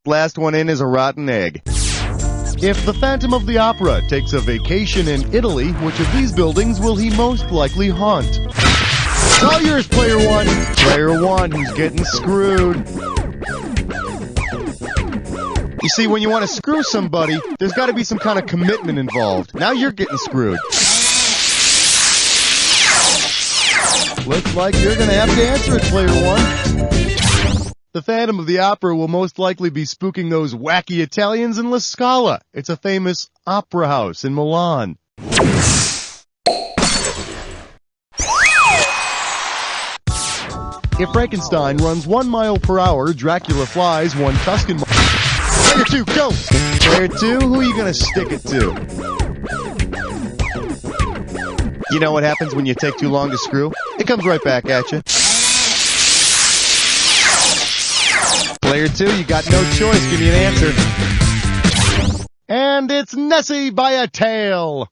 Last one in is a rotten egg. If the Phantom of the Opera takes a vacation in Italy, which of these buildings will he most likely haunt? It's all yours, player one. Player one, who's getting screwed. You see, when you want to screw somebody, there's got to be some kind of commitment involved. Now you're getting screwed. Looks like you're going to have to answer it, player one. The Phantom of the Opera will most likely be spooking those wacky Italians in La Scala. It's a famous opera house in Milan. If Frankenstein runs 1 mile per hour, Dracula flies 1 Tuscan mile. Player two, go! Player two, who are you going to stick it to? You know what happens when you take too long to screw? It comes right back at you. Player two, you got no choice. Give me an answer. And it's Nessie by a tail.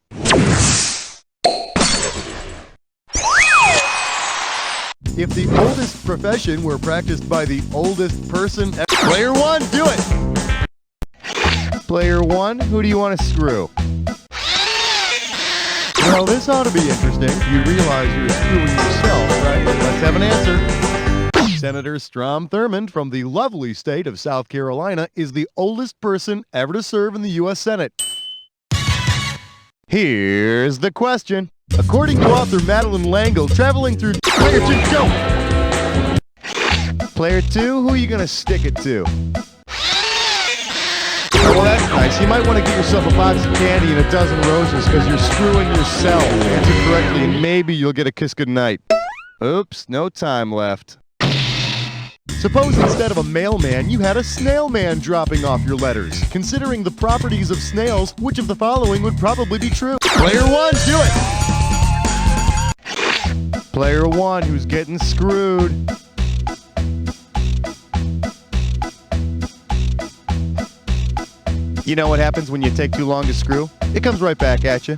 If the oldest profession were practiced by the oldest person ever... Player one, do it! Player one, who do you want to screw? Well, this ought to be interesting. You realize you're screwing yourself, right? Let's have an answer. Senator Strom Thurmond from the lovely state of South Carolina is the oldest person ever to serve in the U.S. Senate. Here's the question. According to author Madeline Langle, traveling through... Player two, go! Player two, who are you going to stick it to? Well, that's nice. You might want to get yourself a box of candy and a dozen roses because you're screwing yourself. Answer correctly and maybe you'll get a kiss goodnight. Oops, no time left. Suppose instead of a mailman, you had a snail man dropping off your letters. Considering the properties of snails, which of the following would probably be true? Player one, do it! Player one, who's getting screwed. You know what happens when you take too long to screw? It comes right back at you.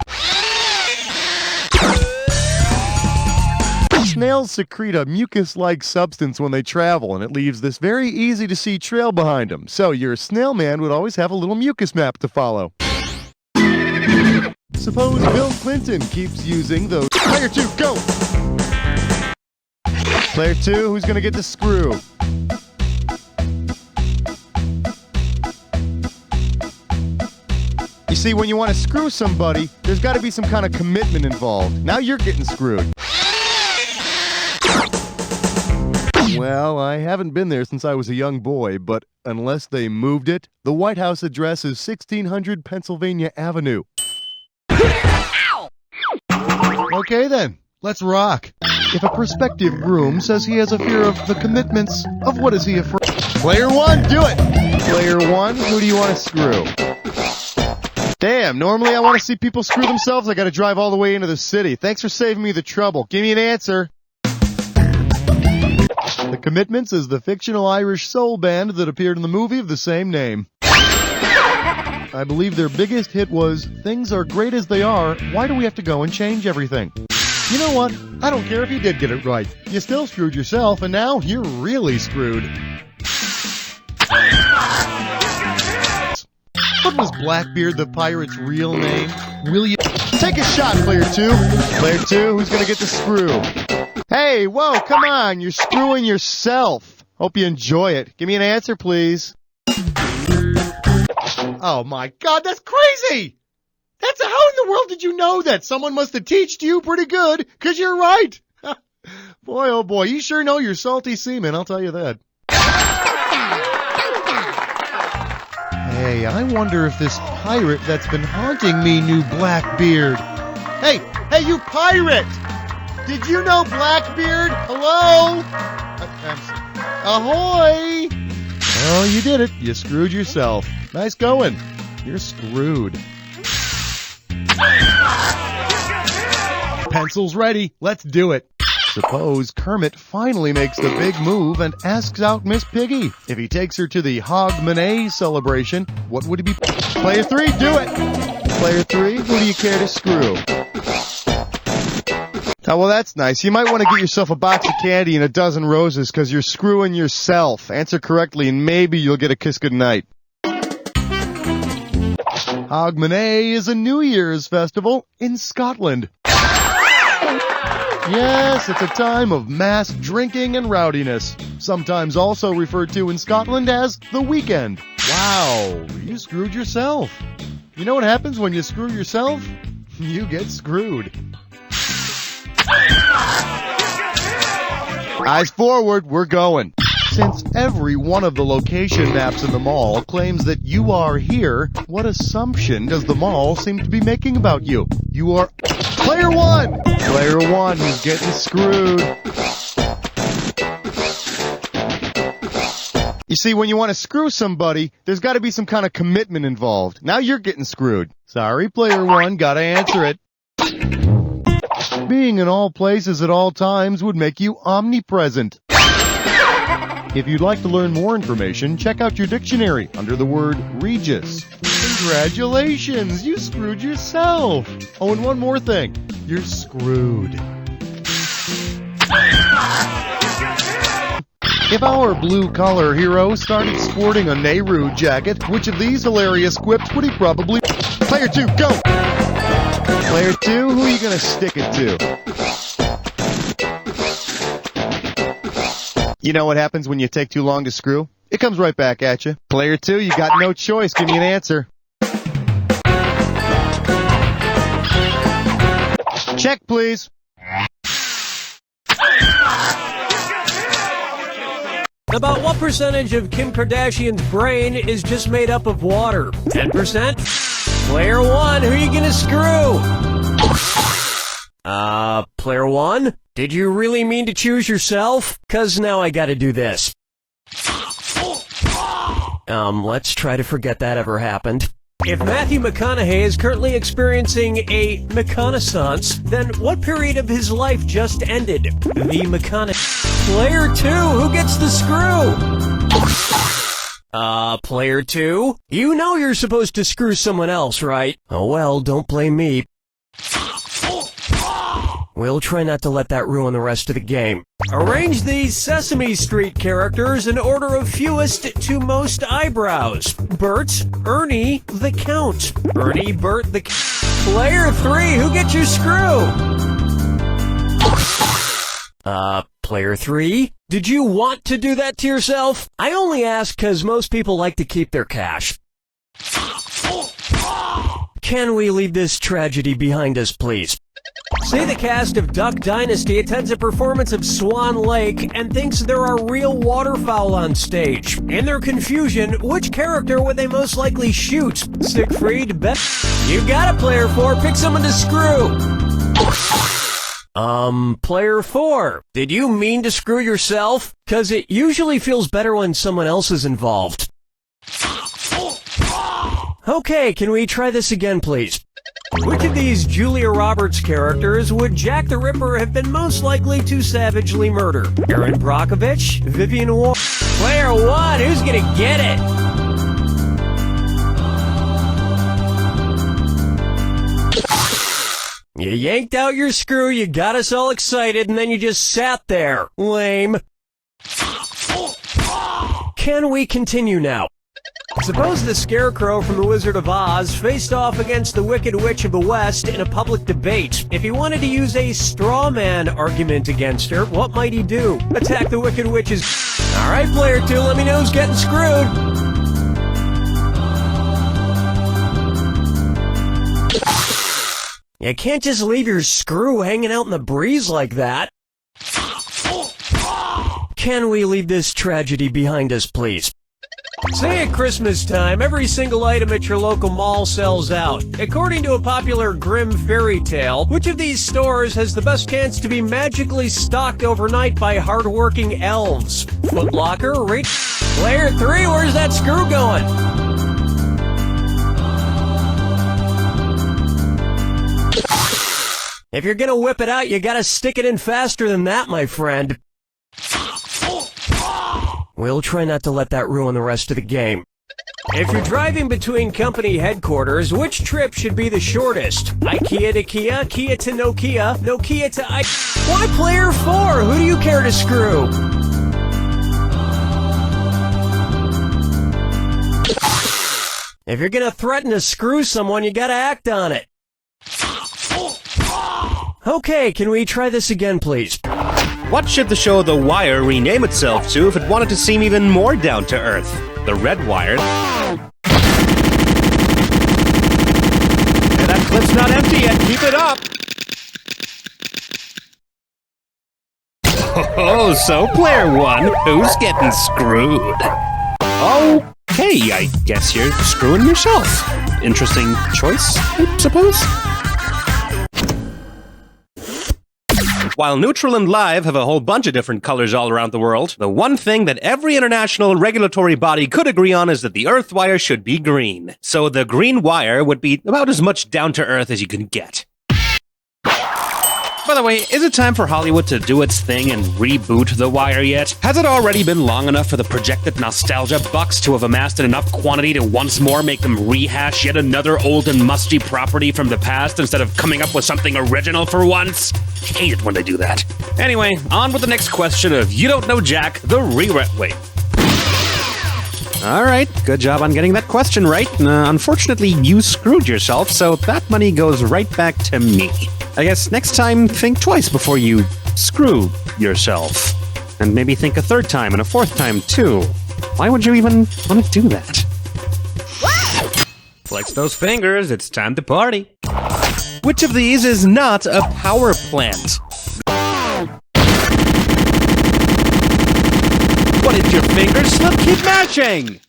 Snails secrete a mucus-like substance when they travel, and it leaves this very easy-to-see trail behind them. So your snail man would always have a little mucus map to follow. Suppose Bill Clinton keeps using those... Player two, go! Player two, who's going to get the screw? You see, when you want to screw somebody, there's got to be some kind of commitment involved. Now you're getting screwed. Well, I haven't been there since I was a young boy, but unless they moved it, the White House address is 1600 Pennsylvania Avenue. Okay then, let's rock. If a prospective groom says he has a fear of the commitments, of what is he afraid? Player one, do it! Player one, who do you want to screw? Damn, normally I want to see people screw themselves. I gotta drive all the way into the city. Thanks for saving me the trouble. Give me an answer. The Commitments is the fictional Irish soul band that appeared in the movie of the same name. I believe their biggest hit was "Things Are Great As They Are, Why Do We Have to Go and Change Everything?" You know what? I don't care if you did get it right. You still screwed yourself, and now you're really screwed. What was Blackbeard the pirate's real name? Will you take a shot, player 2? Player 2, who's going to get the screw? Hey, whoa, come on. You're screwing yourself. Hope you enjoy it. Give me an answer, please. Oh, my God, that's crazy! How in the world did you know that? Someone must have taught you pretty good, 'cause you're right. Boy, oh boy, you sure know you're salty semen, I'll tell you that. Hey, I wonder if this pirate that's been haunting me knew Blackbeard. Hey, you pirate! Did you know Blackbeard? Hello? Ahoy! Oh, you did it. You screwed yourself. Nice going. You're screwed. Pencils ready. Let's do it. Suppose Kermit finally makes the big move and asks out Miss Piggy. If he takes her to the Hogmanay celebration, what would he be? Player 3, do it! Player 3, who do you care to screw? Oh, well, that's nice. You might want to get yourself a box of candy and a dozen roses because you're screwing yourself. Answer correctly and maybe you'll get a kiss goodnight. Hogmanay is a New Year's festival in Scotland. Yes, it's a time of mass drinking and rowdiness, sometimes also referred to in Scotland as the weekend. Wow, you screwed yourself. You know what happens when you screw yourself? You get screwed. Eyes forward, we're going. Since every one of the location maps in the mall claims that you are here, what assumption does the mall seem to be making about you? You are player 1! Player 1 who's getting screwed. You see, when you want to screw somebody, there's got to be some kind of commitment involved. Now you're getting screwed. Sorry, player 1, gotta answer it. Being in all places at all times would make you omnipresent. If you'd like to learn more information, check out your dictionary under the word Regis. Congratulations, you screwed yourself. Oh, and one more thing. You're screwed. If our blue-collar hero started sporting a Nehru jacket, which of these hilarious quips would he probably... Player 2, go! Player 2, who are you going to stick it to? You know what happens when you take too long to screw? It comes right back at you. Player 2, you got no choice. Give me an answer. Check, please. About what percentage of Kim Kardashian's brain is just made up of water? 10%? Player 1, who are you gonna screw? Player 1? Did you really mean to choose yourself? 'Cause now I gotta do this. Let's try to forget that ever happened. If Matthew McConaughey is currently experiencing a McConaissance, then what period of his life just ended? The McConaughey. Player 2, who gets the screw? Player 2? You know you're supposed to screw someone else, right? Oh well, don't blame me. We'll try not to let that ruin the rest of the game. Arrange these Sesame Street characters in order of fewest to most eyebrows. Bert, Ernie, the Count. Ernie, Bert, the Player 3, who gets your screw? Player 3? Did you want to do that to yourself? I only ask because most people like to keep their cash. Can we leave this tragedy behind us, please? Say the cast of Duck Dynasty attends a performance of Swan Lake and thinks there are real waterfowl on stage. In their confusion, which character would they most likely shoot? Siegfried, Beth? You got it, Player 4. Pick someone to screw. Player 4. Did you mean to screw yourself? 'Cause it usually feels better when someone else is involved. Okay, can we try this again, please? Which of these Julia Roberts characters would Jack the Ripper have been most likely to savagely murder? Erin Brockovich? Vivian Warren? Player 1, who's gonna get it? You yanked out your screw, you got us all excited, and then you just sat there. Lame. Can we continue now? Suppose the Scarecrow from The Wizard of Oz faced off against the Wicked Witch of the West in a public debate. If he wanted to use a straw man argument against her, what might he do? Attack the Wicked Witch's... Alright, player 2, let me know who's getting screwed. You can't just leave your screw hanging out in the breeze like that. Can we leave this tragedy behind us, please? Say at Christmas time, every single item at your local mall sells out. According to a popular grim fairy tale, which of these stores has the best chance to be magically stocked overnight by hardworking elves? Foot Locker, Player 3, where's that screw going? If you're gonna whip it out, you gotta stick it in faster than that, my friend. We'll try not to let that ruin the rest of the game. If you're driving between company headquarters, which trip should be the shortest? IKEA to Kia, Kia to Nokia, Nokia to Why player 4? Who do you care to screw? If you're gonna threaten to screw someone, you gotta act on it. Okay, can we try this again, please? What should the show The Wire rename itself to if it wanted to seem even more down-to-earth? The Red Wire? Hey, that clip's not empty yet. Keep it up. Oh, so player 1, who's getting screwed? Okay, I guess you're screwing yourself. Interesting choice, I suppose? While neutral and live have a whole bunch of different colors all around the world, the one thing that every international regulatory body could agree on is that the Earth wire should be green. So the green wire would be about as much down to earth as you can get. By the way, is it time for Hollywood to do its thing and reboot The Wire yet? Has it already been long enough for the projected nostalgia bucks to have amassed in enough quantity to once more make them rehash yet another old and musty property from the past instead of coming up with something original for once? I hate it when they do that. Anyway, on with the next question of You Don't Know Jack, the rewrite. Wait. Alright, good job on getting that question right. Unfortunately, you screwed yourself, so that money goes right back to me. I guess next time, think twice before you screw yourself. And maybe think a third time and a fourth time, too. Why would you even want to do that? Flex those fingers, it's time to party. Which of these is not a power plant? What did your fingers slip? Keep matching!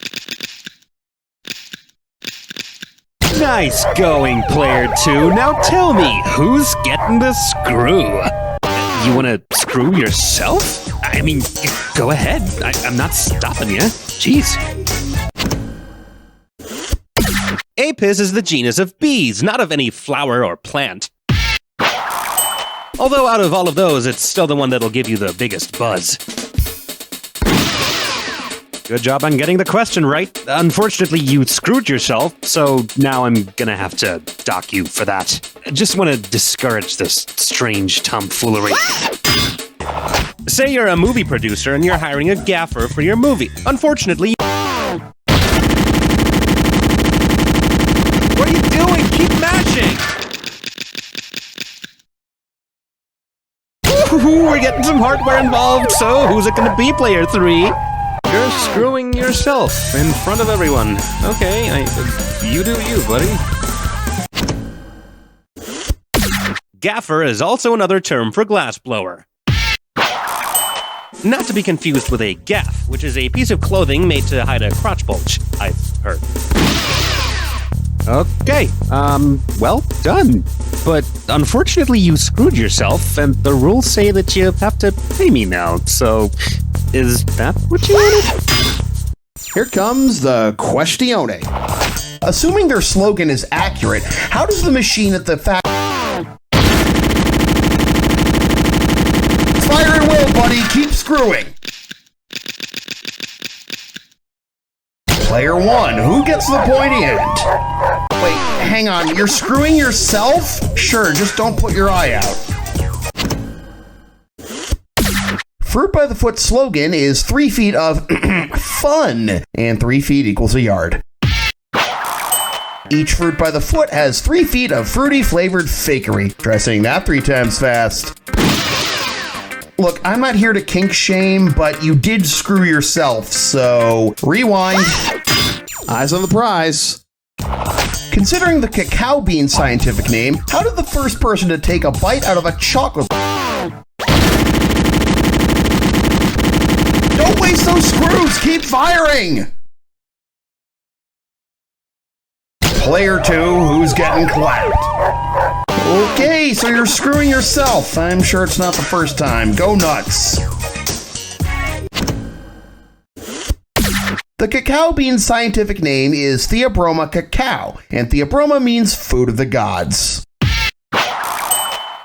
Nice going, player 2. Now tell me, who's getting the screw? You want to screw yourself? I mean, go ahead. I'm not stopping you. Jeez. Apis is the genus of bees, not of any flower or plant. Although out of all of those, it's still the one that'll give you the biggest buzz. Good job on getting the question right. Unfortunately, you screwed yourself, so now I'm gonna have to dock you for that. I just want to discourage this strange tomfoolery. Say you're a movie producer and you're hiring a gaffer for your movie. Unfortunately... What are you doing? Keep mashing! Ooh, we're getting some hardware involved, so who's it gonna be, player 3? You're screwing yourself in front of everyone. Okay, you do you, buddy. Gaffer is also another term for glassblower. Not to be confused with a gaff, which is a piece of clothing made to hide a crotch bulge, I've heard. Okay, well done. But unfortunately you screwed yourself, and the rules say that you have to pay me now, so... Is that what you wanted? Here comes the Questione. Assuming their slogan is accurate, how does the machine at the Fire and will, buddy, keep screwing. Player 1, who gets the pointy end? Wait, hang on, you're screwing yourself? Sure, just don't put your eye out. Fruit by the Foot slogan is 3 feet of fun, and 3 feet equals a yard. Each Fruit by the Foot has 3 feet of fruity flavored fakery. Try saying that 3 times fast. Look, I'm not here to kink shame, but you did screw yourself, so rewind. Eyes on the prize. Considering the cacao bean scientific name, how did the first person to take a bite out of a chocolate... Don't waste those screws! Keep firing! Player 2, who's getting clapped? Okay, so you're screwing yourself. I'm sure it's not the first time. Go nuts. The cacao bean's scientific name is Theobroma cacao, and Theobroma means food of the gods.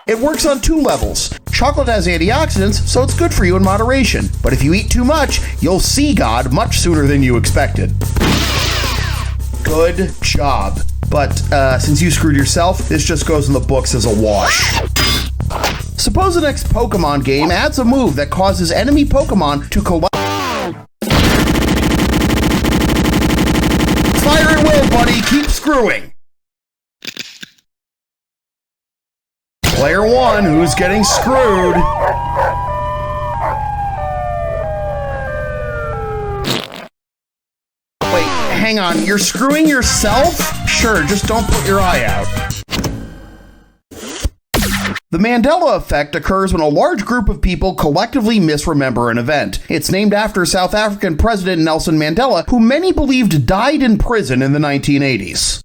It works on 2 levels. Chocolate has antioxidants, so it's good for you in moderation. But if you eat too much, you'll see God much sooner than you expected. Good job. But since you screwed yourself, this just goes in the books as a wash. Suppose the next Pokemon game adds a move that causes enemy Pokemon to collide. Fire at will, buddy. Keep screwing. Player 1, who's getting screwed? Wait, hang on. You're screwing yourself? Sure, just don't put your eye out. The Mandela effect occurs when a large group of people collectively misremember an event. It's named after South African President Nelson Mandela, who many believed died in prison in the 1980s.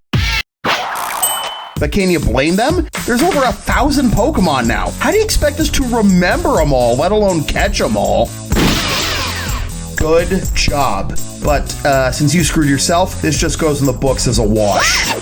But can you blame them? There's over 1,000 Pokemon now. How do you expect us to remember them all, let alone catch them all? Good job. But since you screwed yourself, this just goes in the books as a wash.